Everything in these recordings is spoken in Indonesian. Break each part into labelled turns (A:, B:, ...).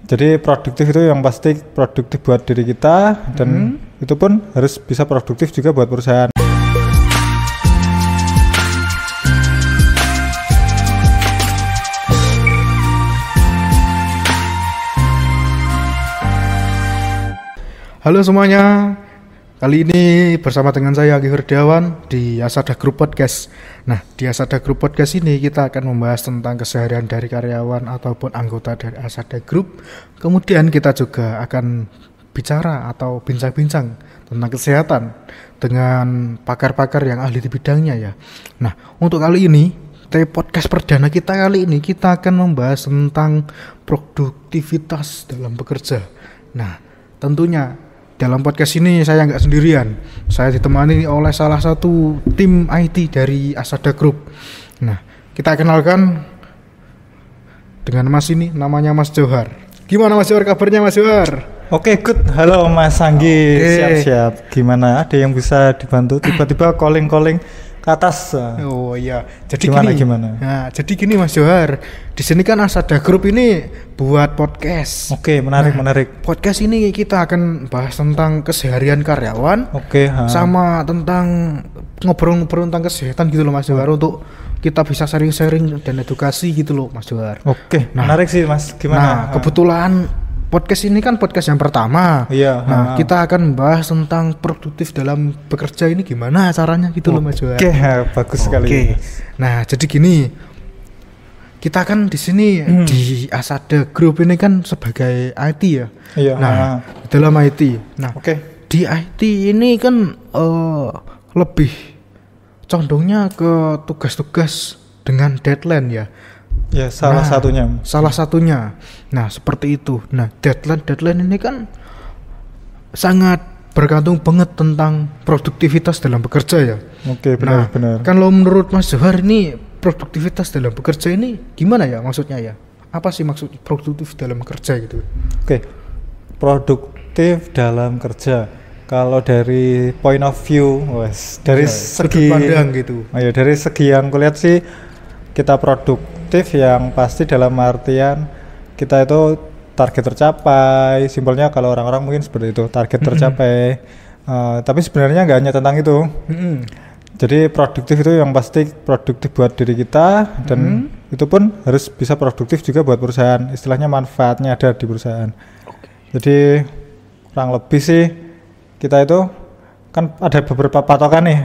A: Jadi produktif itu yang pasti produktif buat diri kita dan itu pun harus bisa produktif juga buat perusahaan.
B: Halo semuanya, kali ini bersama dengan saya Anggi Firdawan di Asada Group Podcast. Nah, di Asada Group Podcast ini kita akan membahas tentang keseharian dari karyawan ataupun anggota dari Asada Group. Kemudian kita juga akan bicara atau bincang-bincang tentang kesehatan dengan pakar-pakar yang ahli di bidangnya ya. Nah, untuk kali ini, podcast perdana kita kali ini kita akan membahas tentang produktivitas dalam bekerja. Nah, tentunya dalam podcast ini saya nggak sendirian. Saya ditemani oleh salah satu tim IT dari Asada Group. Nah, kita kenalkan dengan Mas ini, namanya Mas Johar. Gimana Mas Johar, kabarnya Mas Johar?
A: Oke, good. Halo Mas Anggi, siap-siap. Gimana? Ada yang bisa dibantu? Tiba-tiba calling ke atas.
B: Oh iya. Jadi
A: gimana?
B: Nah, jadi gini Mas Johar. Di sini kan Asada Group ini buat podcast.
A: Oke, menarik.
B: Podcast ini kita akan bahas tentang keseharian karyawan.
A: Oke,
B: sama tentang ngobrol-ngobrol tentang kesehatan gitu loh Mas Johar, untuk kita bisa sharing-sharing dan edukasi gitu loh Mas Johar.
A: Oke, menarik sih Mas. Gimana?
B: Nah, kebetulan podcast ini kan podcast yang pertama.
A: Iya.
B: Nah, kita akan membahas tentang produktif dalam bekerja ini gimana caranya gitu loh Mas Johar.
A: Oke, bagus sekali.
B: Nah, jadi gini. Kita kan di sini di Asada Group ini kan sebagai IT ya.
A: Iya.
B: Nah, dalam IT. Nah, di IT ini kan lebih condongnya ke tugas-tugas dengan deadline ya.
A: Ya, salah satunya. Nah, seperti itu. Nah, deadline ini kan sangat bergantung banget tentang produktivitas dalam bekerja ya. Oke, benar.
B: Kalau menurut Mas Johar ini produktivitas dalam bekerja ini gimana ya maksudnya ya? Apa sih maksud produktif dalam kerja gitu?
A: Oke. Produktif dalam kerja. Kalau dari point of view, dari segi
B: pandang gitu.
A: Oh ya, dari segi yang kulihat sih kita produktif yang pasti dalam artian kita itu target tercapai. Simpelnya kalau orang-orang mungkin seperti itu, target tercapai. Tapi sebenarnya nggak hanya tentang itu. Jadi produktif itu yang pasti produktif buat diri kita dan itu pun harus bisa produktif juga buat perusahaan. Istilahnya manfaatnya ada di perusahaan. Jadi kurang lebih sih kita itu kan ada beberapa patokan nih.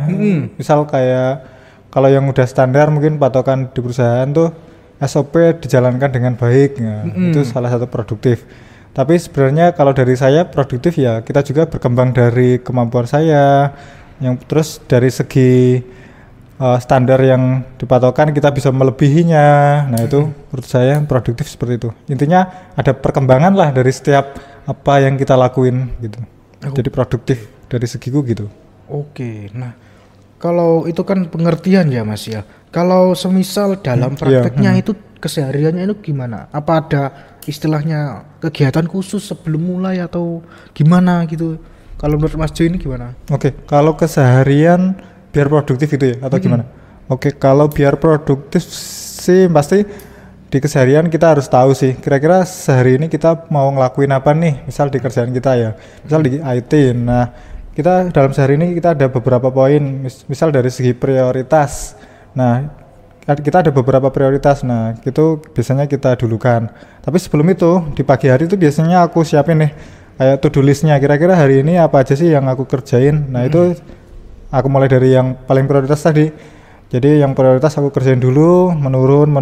A: Misal kayak kalau yang udah standar mungkin patokan di perusahaan tuh SOP dijalankan dengan baik. Nah, itu salah satu produktif. Tapi sebenarnya kalau dari saya produktif ya kita juga berkembang dari kemampuan saya. Yang terus dari segi standar yang dipatokan kita bisa melebihinya. Nah, itu menurut saya produktif seperti itu. Intinya ada perkembangan lah dari setiap apa yang kita lakuin gitu. Jadi produktif dari segiku gitu.
B: Oke. Nah, kalau itu kan pengertian ya Mas ya. Kalau semisal dalam prakteknya itu kesehariannya itu gimana? Apa ada istilahnya kegiatan khusus sebelum mulai atau gimana gitu? Kalau menurut Mas Jo ini gimana?
A: Oke, kalau keseharian biar produktif itu ya atau gimana? Oke, kalau biar produktif sih pasti di keseharian kita harus tahu sih kira-kira sehari ini kita mau ngelakuin apa nih, misal di kerjaan kita ya, misal di IT. Nah, kita dalam sehari ini kita ada beberapa poin, misal dari segi prioritas. Nah, kita ada beberapa prioritas. Nah, itu biasanya kita dulukan. Tapi sebelum itu di pagi hari itu biasanya aku siapin nih kayak to-do list-nya, kira-kira hari ini apa aja sih yang aku kerjain. Nah, itu aku mulai dari yang paling prioritas tadi. Jadi yang prioritas aku kerjain dulu, menurun.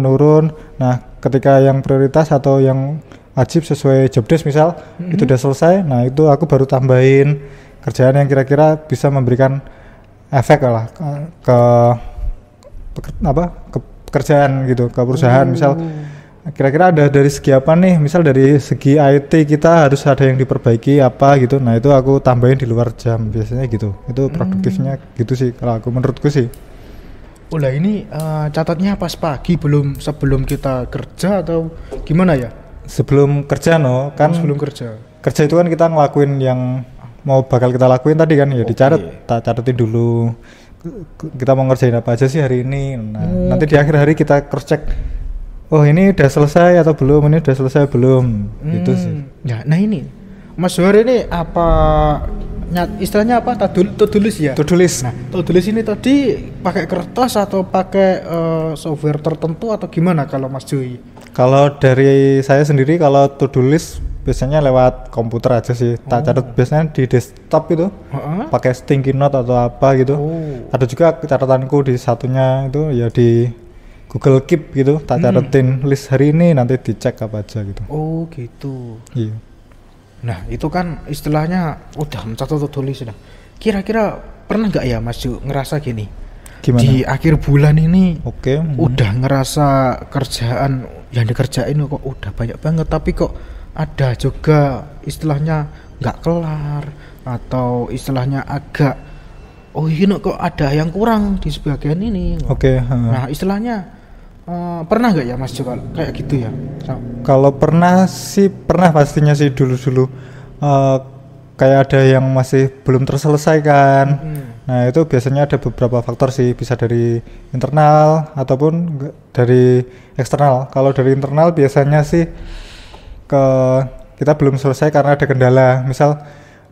A: Nah, ketika yang prioritas atau yang wajib sesuai job desk misal itu udah selesai, nah itu aku baru tambahin kerjaan yang kira-kira bisa memberikan efek lah ke pekerjaan gitu, ke perusahaan. Misal kira-kira ada dari segi apa nih, misal dari segi IT kita harus ada yang diperbaiki apa gitu. Nah, itu aku tambahin di luar jam biasanya gitu. Itu produktifnya gitu sih kalau aku, menurutku sih.
B: Udah ini catatnya pas pagi sebelum kita kerja atau gimana ya?
A: Sebelum kerja
B: sebelum kerja.
A: Kerja itu kan kita ngelakuin yang mau bakal kita lakuin tadi kan ya, dicatat, catetin dulu kita mau ngerjain apa aja sih hari ini. Nah, nanti di akhir hari kita cross check oh ini udah selesai atau belum, ini udah selesai belum, gitu sih.
B: Ya, nah ini Mas Johar ini apa istilahnya apa? To-do list ya.
A: To-do list.
B: Nah, to-do list ini tadi pakai kertas atau pakai software tertentu atau gimana kalau Mas Joy?
A: Kalau dari saya sendiri, kalau to-do list biasanya lewat komputer aja sih. Tak catat biasanya di desktop itu, pakai sticky note atau apa gitu. Ada juga catatanku di satunya itu ya di Google Keep gitu. Tak catatin list hari ini, nanti dicek apa aja gitu.
B: Oh gitu.
A: Iya.
B: Nah itu kan istilahnya udah mencatat to-do list. Nah, kira-kira pernah nggak ya Mas Jo ngerasa gini?
A: Gimana?
B: Di akhir bulan ini
A: udah
B: ngerasa kerjaan yang dikerjain kok udah banyak banget, tapi kok ada juga istilahnya nggak kelar atau istilahnya agak ini kok ada yang kurang di sebagian ini. Nah istilahnya pernah nggak ya Mas Jo kayak gitu ya?
A: Kalau pernah sih, pernah pastinya sih dulu kayak ada yang masih belum terselesaikan. Nah itu biasanya ada beberapa faktor sih, bisa dari internal ataupun dari eksternal. Kalau dari internal biasanya sih kita belum selesai karena ada kendala. Misal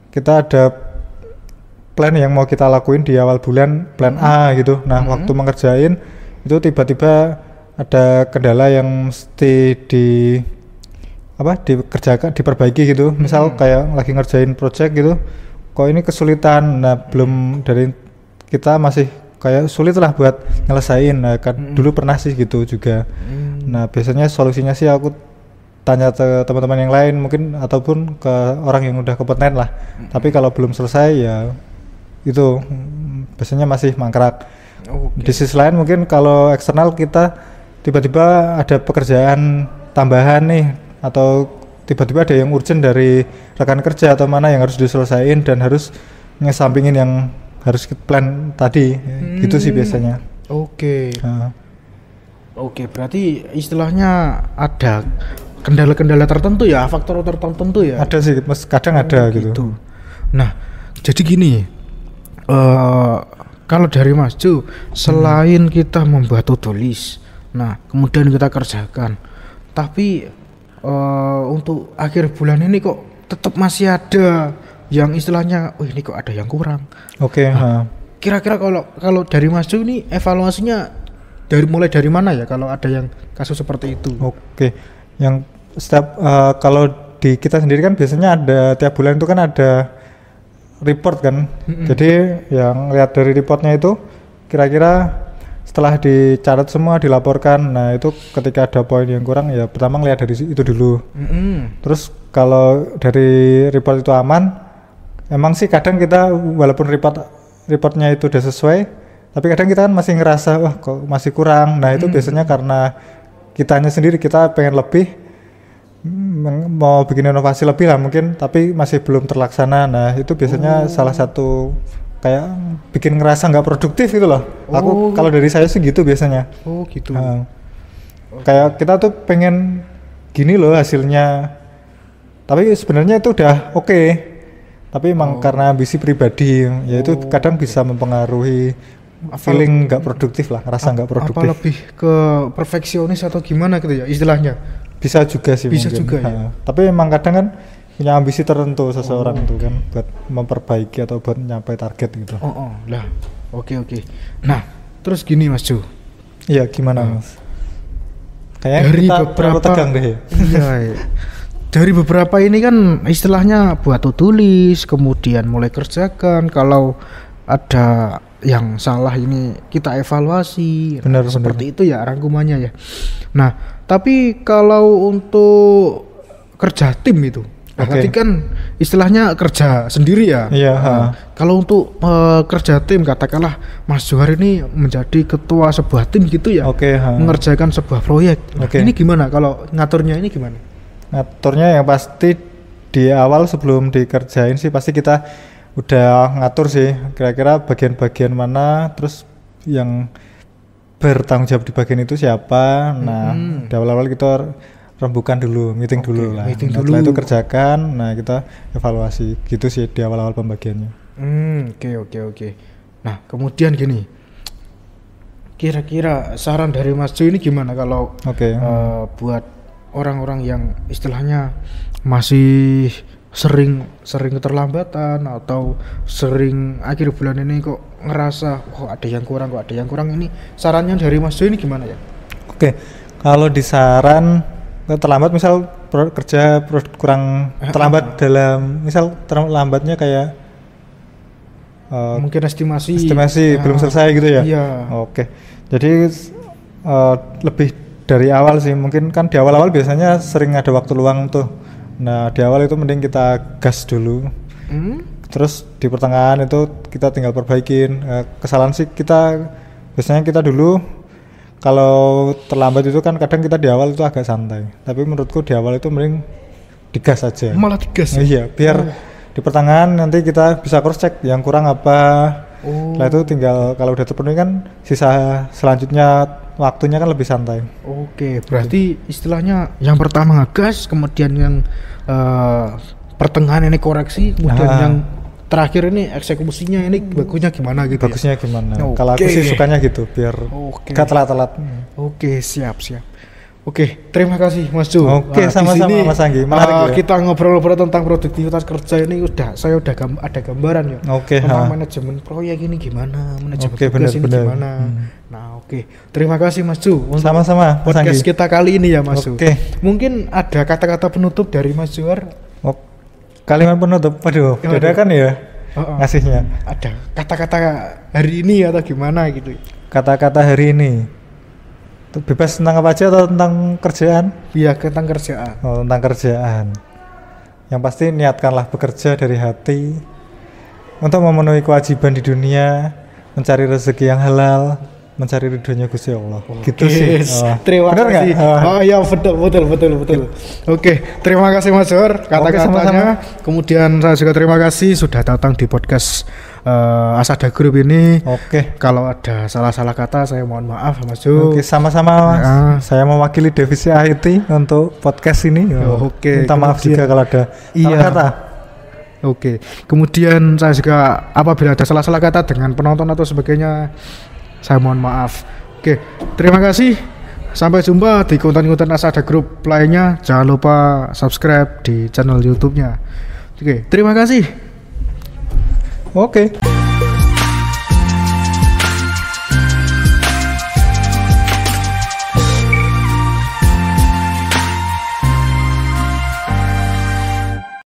A: kita ada plan yang mau kita lakuin di awal bulan, plan A gitu. Nah waktu mengerjain itu tiba-tiba ada kendala yang mesti dikerjakan, diperbaiki gitu. Misal kayak lagi ngerjain project gitu, kok ini kesulitan. Nah belum, dari kita masih kayak sulit lah buat nyelesain. Nah kan dulu pernah sih gitu juga. Nah biasanya solusinya sih aku tanya ke teman-teman yang lain mungkin, ataupun ke orang yang udah kompeten lah. Tapi kalau belum selesai ya itu biasanya masih mangkrak. Di sisi lain mungkin kalau eksternal, kita tiba-tiba ada pekerjaan tambahan nih, atau tiba-tiba ada yang urgent dari rekan kerja atau mana yang harus diselesaikan dan harus ngesampingin yang harus plan tadi. Gitu sih biasanya.
B: Oke, berarti istilahnya ada kendala-kendala tertentu ya, faktor tertentu ya.
A: Ada sih, kadang ada gitu.
B: Nah, jadi gini, kalau dari Mas Jo, selain kita membuat to-do list, nah kemudian kita kerjakan, tapi untuk akhir bulan ini kok tetap masih ada yang istilahnya, ini kok ada yang kurang. Kira-kira kalau dari Mas Jo ini evaluasinya mulai dari mana ya kalau ada yang kasus seperti itu?
A: Yang setiap kalau di kita sendiri kan biasanya ada tiap bulan itu kan ada report kan. Jadi yang lihat dari reportnya itu kira-kira setelah dicatat semua, dilaporkan. Nah itu ketika ada poin yang kurang ya pertama ngeliat dari itu dulu. Terus kalau dari report itu aman, emang sih kadang kita walaupun reportnya itu udah sesuai, tapi kadang kita kan masih ngerasa wah kok masih kurang. Nah itu biasanya karena kitanya sendiri, kita pengen lebih, mau bikin inovasi lebih lah mungkin, tapi masih belum terlaksana. Nah itu biasanya salah satu kayak bikin ngerasa nggak produktif gitu loh. Aku kalau dari saya sih gitu biasanya. Kayak kita tuh pengen gini loh hasilnya, tapi sebenarnya itu udah oke. Tapi emang karena ambisi pribadi, ya itu kadang bisa mempengaruhi feeling nggak produktif lah, ngerasa nggak produktif.
B: Apa lebih ke perfeksionis atau gimana gitu ya istilahnya?
A: Bisa juga sih.
B: Bisa
A: mungkin.
B: juga ya.
A: Tapi emang kadang kan punya ambisi tertentu seseorang tuh kan, buat memperbaiki atau buat mencapai target gitu.
B: Lah, oke. Nah, terus gini Mas Jo.
A: Iya, gimana Mas? Kayaknya
B: dari
A: kita
B: beberapa
A: tegang deh.
B: Iya. Dari beberapa ini kan istilahnya buat to-do list, kemudian mulai kerjakan. Kalau ada yang salah ini kita evaluasi.
A: Benar.
B: Seperti itu ya rangkumannya ya. Nah, tapi kalau untuk kerja tim itu, berarti kan istilahnya kerja sendiri ya. Kalau untuk kerja tim, katakanlah Mas Johar ini menjadi ketua sebuah tim gitu ya, mengerjakan sebuah proyek. Ini gimana kalau ngaturnya ini gimana?
A: Ngaturnya yang pasti di awal sebelum dikerjain sih pasti kita udah ngatur sih kira-kira bagian-bagian mana, terus yang bertanggung jawab di bagian itu siapa. Nah di awal-awal kita rembukan dulu, meeting dulu lah. Setelah itu kerjakan, nah kita evaluasi gitu sih di awal-awal pembagiannya.
B: Oke. Nah kemudian gini, kira-kira saran dari Mas Jo ini gimana kalau
A: Oke.
B: buat orang-orang yang istilahnya masih sering keterlambatan atau sering akhir bulan ini kok ngerasa ada yang kurang ini, sarannya dari Mas Jo ini gimana ya?
A: Oke, kalau di saran terlambat misal kerja kurang terlambat dalam misal terlambatnya kayak
B: mungkin estimasi
A: belum selesai gitu ya.
B: Iya.
A: Oke, jadi lebih dari awal sih, mungkin kan di awal-awal biasanya sering ada waktu luang tuh. Nah di awal itu mending kita gas dulu. Terus di pertengahan itu kita tinggal perbaikin. Kesalahan sih biasanya kita dulu kalau terlambat itu kan kadang kita di awal itu agak santai. Tapi menurutku di awal itu mending digas aja.
B: Malah digas.
A: Iya, biar di pertengahan nanti kita bisa cross check yang kurang apa. Nah itu tinggal kalau udah terpenuhi kan sisa selanjutnya waktunya kan lebih santai.
B: Oke, berarti istilahnya yang pertama ngegas, kemudian yang pertengahan ini koreksi, kemudian yang terakhir ini eksekusinya ini bagusnya gimana gitu.
A: Bagusnya gimana? Kalau aku sih sukanya gitu, biar gak telat-telat.
B: Oke, siap. Oke, terima kasih Mas Jo.
A: Oke, sama-sama Mas Anggi. Menarik ya.
B: Kita ngobrol-ngobrol tentang produktivitas kerja ini saya udah ada gambaran ya.
A: Oke.
B: Tentang manajemen proyek ini gimana, manajemen tugas
A: bener.
B: ini gimana. Nah, oke. Terima kasih Mas Jo.
A: Sama-sama Mas
B: Podcast
A: Anggi.
B: kita kali ini ya Mas Jo.
A: Oke.
B: Mungkin ada kata-kata penutup dari Mas Joar.
A: Kalimat penutup, waduh, beda kan ya ngasihnya.
B: Ada kata-kata hari ini atau gimana gitu?
A: Kata-kata hari ini bebas tentang apa aja atau tentang kerjaan?
B: Iya, tentang kerjaan.
A: Oh, tentang kerjaan. Yang pasti niatkanlah bekerja dari hati untuk memenuhi kewajiban di dunia, mencari rezeki yang halal, mencari ridhonya Gusti Allah. Gitu sih.
B: Terima kasih. Oh iya, betul. Oke, terima kasih Mas Jor kata-katanya. Kemudian saya juga terima kasih sudah datang di podcast Asada Group ini.
A: Oke.
B: Kalau ada salah-salah kata saya mohon maaf Mas Jo.
A: Oke, sama-sama Mas. Saya mewakili divisi IT untuk podcast ini.
B: Oke.
A: Minta maaf juga kalau ada salah kata.
B: Oke. Kemudian saya juga apabila ada salah-salah kata dengan penonton atau sebagainya, saya mohon maaf. Oke, terima kasih. Sampai jumpa di konten-konten Asada Group lainnya. Jangan lupa subscribe di channel YouTube-nya. Oke, terima kasih.
A: Oke.